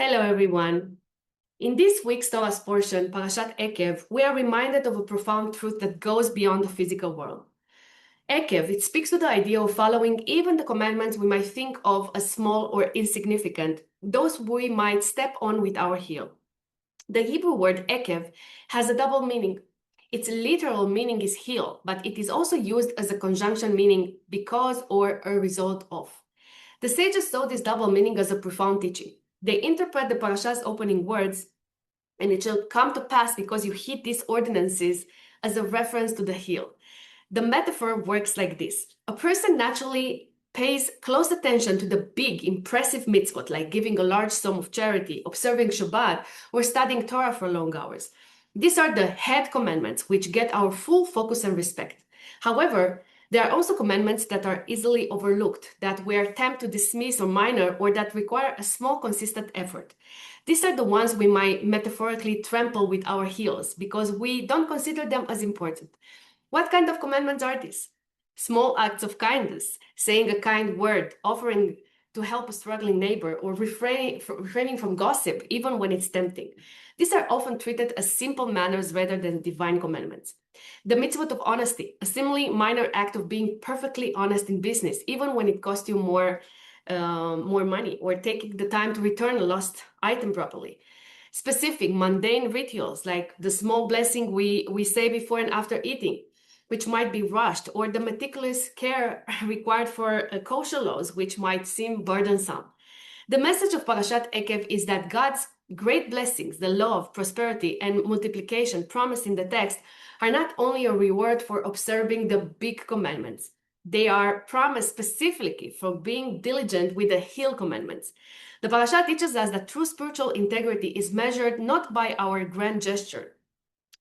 Hello, everyone. In this week's Torah's portion, Parashat Ekev, we are reminded of a profound truth that goes beyond the physical world. Ekev, it speaks to the idea of following even the commandments we might think of as small or insignificant, those we might step on with our heel. The Hebrew word Ekev has a double meaning. Its literal meaning is heel, but it is also used as a conjunction meaning because or a result of. The sages saw this double meaning as a profound teaching. They interpret the parasha's opening words, and it shall come to pass because you heed these ordinances, as a reference to the heel. The metaphor works like this. A person naturally pays close attention to the big, impressive mitzvot, like giving a large sum of charity, observing Shabbat, or studying Torah for long hours. These are the head commandments, which get our full focus and respect. However, there are also commandments that are easily overlooked, that we are tempted to dismiss or minor, or that require a small, consistent effort. These are the ones we might metaphorically trample with our heels because we don't consider them as important. What kind of commandments are these? Small acts of kindness, saying a kind word, offering to help a struggling neighbor, or refraining from gossip, even when it's tempting. These are often treated as simple manners rather than divine commandments. The mitzvot of honesty, a seemingly minor act of being perfectly honest in business, even when it costs you more money, or taking the time to return a lost item properly. Specific, mundane rituals, like the small blessing we say before and after eating, which might be rushed, or the meticulous care required for kosher laws, which might seem burdensome. The message of Parashat Ekev is that God's great blessings, the love, prosperity, and multiplication promised in the text, are not only a reward for observing the big commandments. They are promised specifically for being diligent with the heel commandments. The Parashat teaches us that true spiritual integrity is measured not by our grand gesture,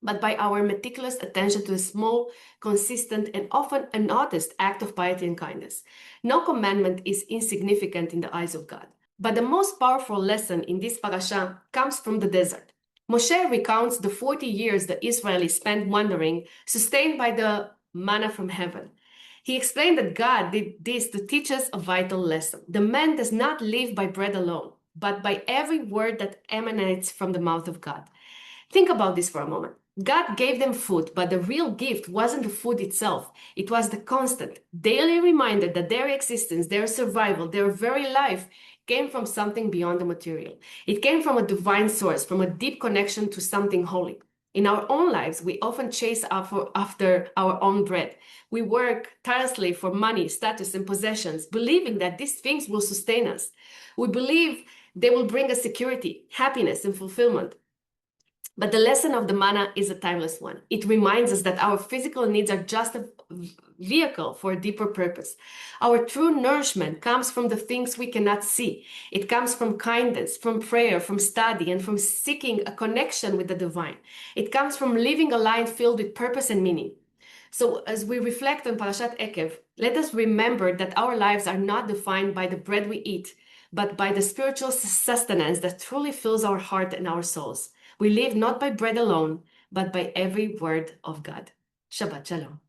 but by our meticulous attention to a small, consistent, and often unnoticed act of piety and kindness. No commandment is insignificant in the eyes of God. But the most powerful lesson in this parasha comes from the desert. Moshe recounts the 40 years the Israelis spent wandering, sustained by the manna from heaven. He explained that God did this to teach us a vital lesson. The man does not live by bread alone, but by every word that emanates from the mouth of God. Think about this for a moment. God gave them food, but the real gift wasn't the food itself. It was the constant, daily reminder that their existence, their survival, their very life came from something beyond the material. It came from a divine source, from a deep connection to something holy. In our own lives, we often chase after our own bread. We work tirelessly for money, status, and possessions, believing that these things will sustain us. We believe they will bring us security, happiness, and fulfillment. But the lesson of the manna is a timeless one. It reminds us that our physical needs are just a vehicle for a deeper purpose. Our true nourishment comes from the things we cannot see. It comes from kindness, from prayer, from study, and from seeking a connection with the divine. It comes from living a life filled with purpose and meaning. So as we reflect on Parashat Ekev, let us remember that our lives are not defined by the bread we eat, but by the spiritual sustenance that truly fills our heart and our souls. We live not by bread alone, but by every word of God. Shabbat Shalom.